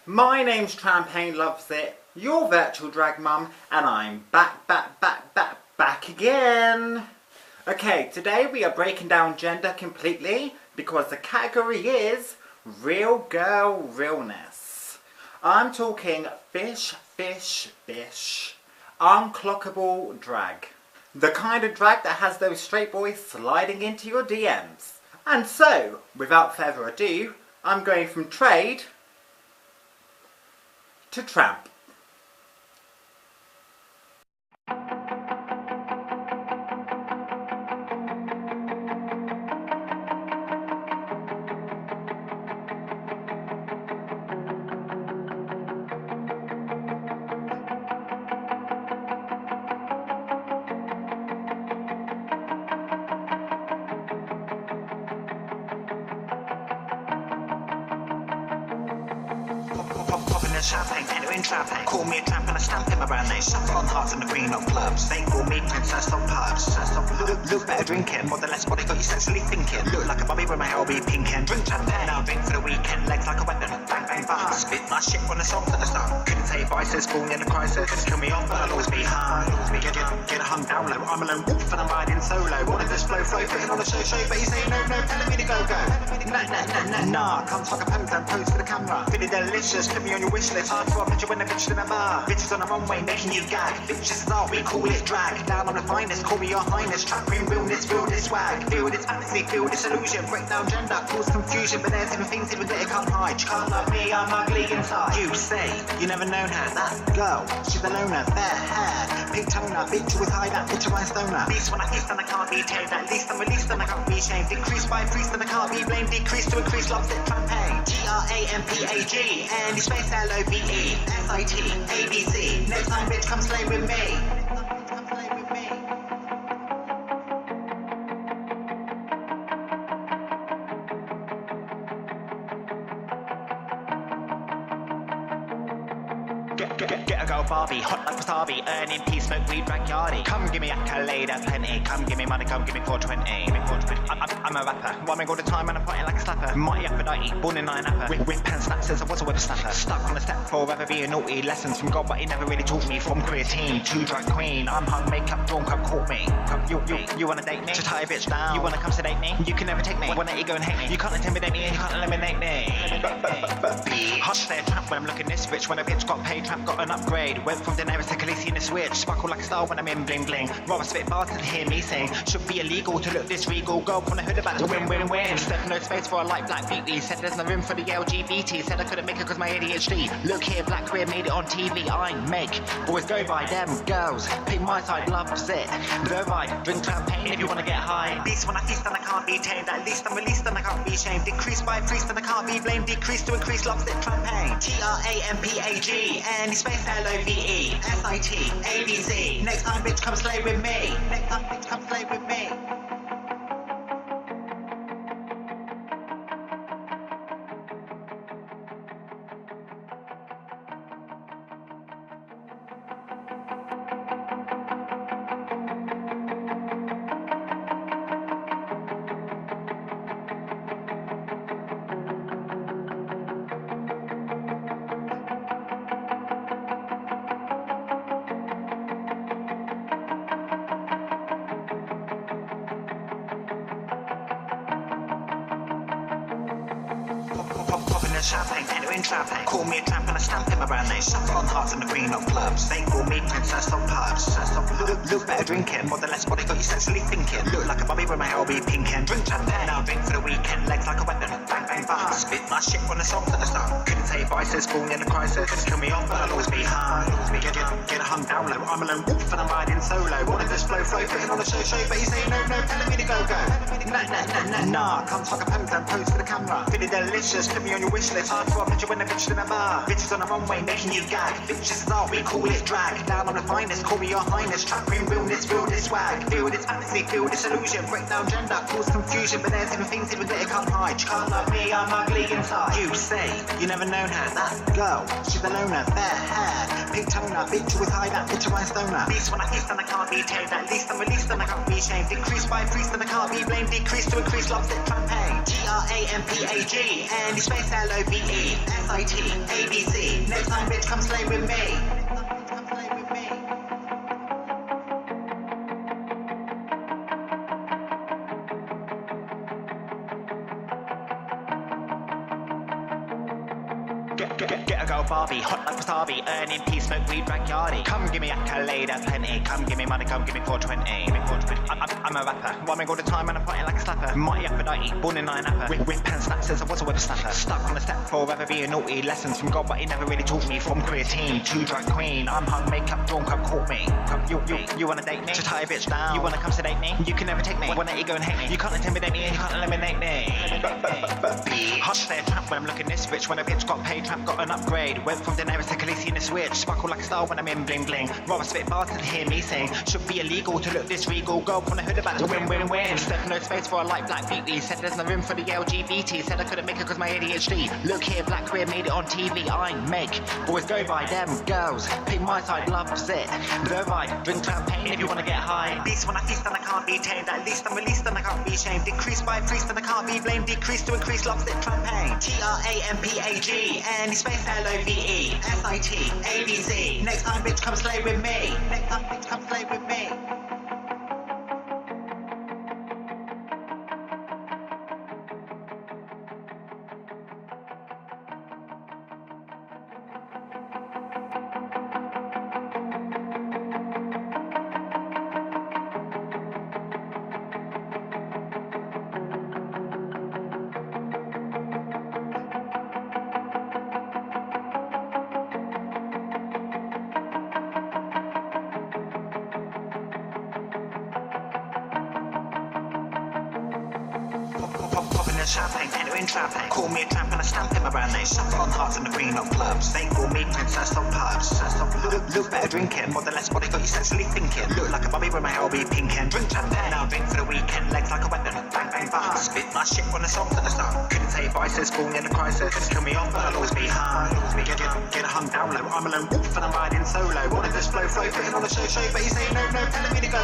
My name's Trampagne Loves It, your virtual drag mum, and I'm back again. Okay, today we are breaking down gender completely because the category is real girl realness. I'm talking fish, unclockable drag. The kind of drag that has those straight boys sliding into your DMs. And so, without further ado, I'm going from trade to tramp. Popping the champagne, entering trapping. Call me a tramp and I stamp in my brand name. Shuffle on hearts and the queen of clubs. They call me princess of pubs. Look better drinking, more than less body got you sexually thinking. Look like a bobby with my hair all be pinking. Drink champagne, now drink for the weekend. Legs like a weapon, bang bang bang. Spit my shit on the songs at the start. Couldn't say vices, born in a crisis. Couldn't kill me off, but I'll always be high. Get a hung down low. I'm a lone wolf and I'm riding solo. Wanted this flow, putting on a show, but you say no, telling me to go. Nah, come fuck a pose and pose for the camera. Feeling delicious, put me on your wish list. Hard for a picture when a bitch in a bar. Bitches on the runway making you gag. Bitches is art, we call it drag. Down on the finest, call me your highness. Trap queen, realness, feel this swag. Feel this fantasy, feel this illusion. Break down gender, cause confusion. But there's even things that it can't hide. You can't love me, I'm ugly inside. You say, you never known her. That girl, she's a loner, fair hair. Big toner, bitch with high that bitch a stoner. Beast when I feast and I can't be tamed. At least I'm released and I can't be shamed. Decrease by priest and I can't be blamed. Decrease to increase, loves it, trampagne. GRAMPAG, and you space LOVE, SIT, ABC. Next time, bitch, come slay with me. Get a girl Barbie, hot like wasabi, earning peace, smoke weed, drag yardie. Come give me accolade, plenty. Come give me money, come give me 420. I'm a rapper, rhyming all the time and I'm fighting like a slapper. Mighty Aphrodite, born in 9 upper. Whip and snap since I was a whippersnapper. Stuck on a step forever being naughty. Lessons from God, but he never really taught me. From queer teen to drag queen, I'm hung, makeup, drunk, come caught me. You wanna date me? Just tie a bitch down. You wanna come sedate me? You can never take me. Wanna ego and hate me? You can't intimidate me and you can't eliminate me. Hot stay a trap when I'm looking this rich. When a bitch got paid, trap got an upgrade. Went from Daenerys to Khaleesi in a switch. Sparkle like a star when I'm in bling bling. Rather spit bars than hear me sing. Should be illegal to look this regal. Girl on the hood about to win. Said no space for a light black beauty. Said there's no room for the LGBT. Said I couldn't make it cause my ADHD. Look here, black queer made it on TV. I make boys go by them girls. Pick my side, loves it. Go ride, drink champagne if you wanna get high. Beast when I feast and I can't be tamed. At least I'm released and I can't be shamed. Decrease by priest and I can't be blamed. Decrease to increase, loves it, trampagne. GRAMPAG, and space LOVE, SIT, ABC. Next time, bitch, come slay with me. Next time, bitch, come slay with me. Popping the champagne, entering trapping. Call me a tramp and I stamp in my brand name. Shuffle on hearts and the queen of clubs. They call me princess of pubs. Look better drinking, more than less body got you sexually thinking. Look like a bobby with my hair all be pinking. Drink champagne, now drink for the weekend. Legs like a weapon, bang bang bang. Spit my shit on the songs at the start. Couldn't say vices, born in a crisis. Couldn't kill me off, but I'll always be high. Get a hung down low. I'm a lone wolf and I'm riding solo. Wanted this flow, putting on a show, but you say no, telling me to go. Nah, come fuck a pose and pose for the camera. Feeling delicious, put me on your wish list. Hard for a picture when a bitch in a bar. Bitches on the runway making you gag. Bitches is art, we call it drag. Down on the finest, call me your highness. Trap queen, realness, feel this swag. Feel this fantasy, feel this illusion. Break down gender, cause confusion. But there's even things that it can't hide. You can't love me, I'm ugly inside. You say, you never known her. her, that girl. She's the loner, fair hair, pink toner, bitch with high, that bitch a rhinestone. Beast when I feast and I can't be tamed. At least I'm released and I can't be shamed. Decreased by priest and I can't be blamed. Decrease to increase, loves it, champagne. GRAMPAG, any space LOVE, SIT, ABC. Next time, bitch, come slay with me. Get a girl Barbie, hot like wasabi, earning peace, smoke weed, drag yardie. Come give me accolade, plenty. Come give me money, come give me 420. I'm a rapper, rhyming all the time and I'm fighting like a slapper. Mighty Aphrodite, born in nine apper. Whip and snap since I was a whippersnapper. Stuck on the step forever being naughty. Lessons from God, but he never really taught me. From queer teen to drag queen, I'm hung, makeup, drawn, come caught me. You wanna date me? Just tie a bitch down. You wanna come sedate me? You can never take me. Wanna ego and hate me? You can't intimidate me and you can't eliminate me. Hot stay a trap when I'm looking this rich. When a bitch got paid, trap got an upgrade. Went from Daenerys to Khaleesi in a switch. Sparkle like a star when I'm in bling bling. Rather spit bars than hear me sing. Should be illegal to look this regal. Girl on the hood about to win. Said no space for a light black beauty. Said there's no room for the LGBT. Said I couldn't make it cause my ADHD. Look here, black queer made it on TV. I make boys go by them girls. Pick my side, loves it. Go ride, drink champagne if you wanna get high. Beast when I feast and I can't be tamed. At least I'm released and I can't be shamed. Decreased by priest and I can't be blamed. Decrease to increase, loves it, champagne. GRAMPAG, any space LOVE, SIT, ABC. Next time, bitch, come slay with me. Next time, bitch, come slay with me. Popping the champagne, entering champagne. Call me a tramp and I stamp in my brand name. Shuffle on hearts and the queen of clubs. They call me princess of pubs. Look better drinking, more than less body got you sexually thinking. Look like a bobby with my hair be pink and drink champagne. Now drink for the weekend, legs like a weapon. Bang bang bang. Spit my shit when the song's at the start. Couldn't say vices, falling in a crisis. Couldn't kill me off, but I'll always be hung. Get hung down low. I'm a lone wolf and I'm riding solo. Wanted this flow, fitting on the show, but you say no, telling me to go.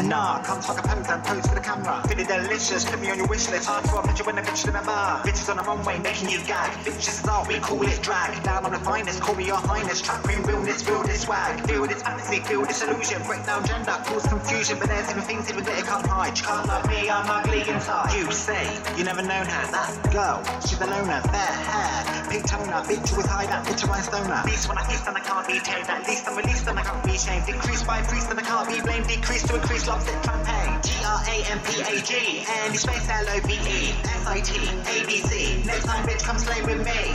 Nah, come fuck a pose and pose for the camera. Feeling delicious, put me on your wish list. Hard for a picture when the bitch remember. Bitches on the runway making you gag. Bitches is art, we call it drag. Down on the finest, call me your highness. Trap queen, realness, feel this swag. Feel this fantasy, feel this illusion. Break down gender, cause confusion. But there's even things even glitter can't hide. You can't love me, I'm ugly inside. You say, you never known her, that girl. She's the loner, fair hair, pink toner. Bitch with high, that bitch a rhinestoner. Beast when I feast and I can't be tamed. At least I'm released and I can't be shamed. Decreased by priest and I can't be blamed. Decrease to increase, loves it, champagne. GRAMPAG, any space LOVE, SIT, ABC. Next time, bitch, come slay with me.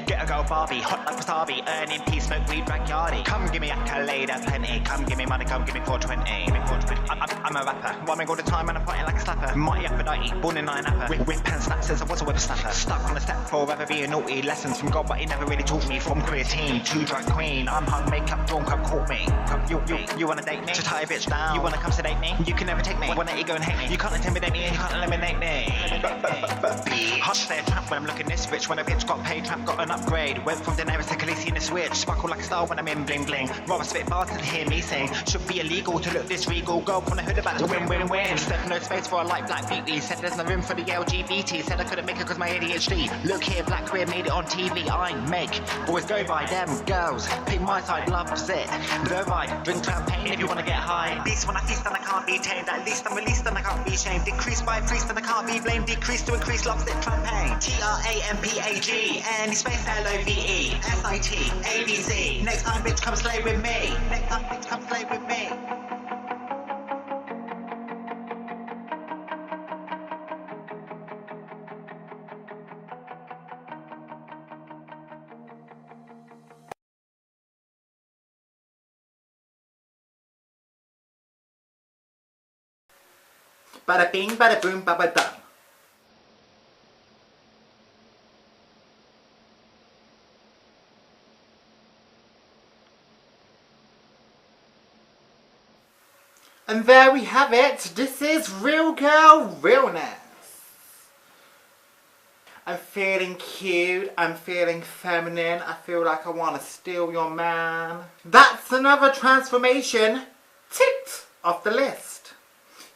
Get a girl Barbie, hot like wasabi, earning peace, smoke weed, drag yardie. Come give me accolade, plenty. Come give me money, come give me 420. I'm a rapper, rhyming all the time and I'm fighting like a slapper. Mighty Aphrodite, born in nine apper. Whip and snap since I was a whippersnapper. Stuck on the step forever being naughty. Lessons from God, but he never really taught me. From queer teen to drag queen, I'm hung, makeup, drawn, come caught me. You wanna date me? Just tie a bitch down. You wanna come sedate me? You can never take me. Wanna ego and hate me? You can't intimidate me and you can't eliminate me. Hot stay a trap when I'm looking this rich. When a bitch got paid, trap got an upgrade. Went from Daenerys to Khaleesi in a switch. Sparkle like a star when I'm in bling bling. Rather spit bars than hear me sing. Should be illegal to look this regal. Girl on the hood about to win. Said no space for a light black beauty. Said there's no room for the LGBT. Said I couldn't make it cause my ADHD. Look here, black queer made it on TV. I make boys go by them girls. Pick my side, loves it. Go ride, drink champagne if you wanna get high. Beast when I feast and I can't be tamed. At least I'm released and I can't be shamed. Decreased by priest and I can't be blamed. Decrease to increase, loves it, champagne. GRAMPAG, any space LOVE, SIT, ABC. Next time, bitch, come slay with me. Next time, bitch, come slay with me. Bada bing, bada boom, bada dum. And there we have it. This is Real Girl Realness. I'm feeling cute, I'm feeling feminine, I feel like I want to steal your man. That's another transformation ticked off the list.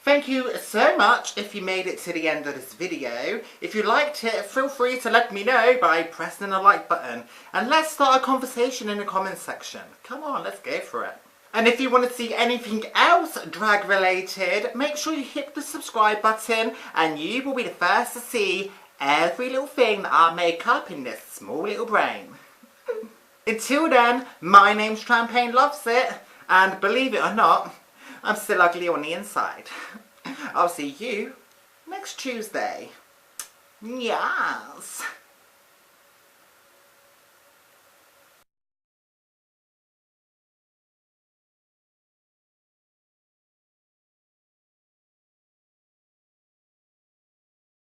Thank you so much if you made it to the end of this video. If you liked it, feel free to let me know by pressing the like button. And let's start a conversation in the comments section. Come on, let's go for it. And if you want to see anything else drag related, make sure you hit the subscribe button and you will be the first to see every little thing that I make up in this small little brain. Until then, my name's Champagne Loves It, and believe it or not, I'm still ugly on the inside. I'll see you next Tuesday. Yes.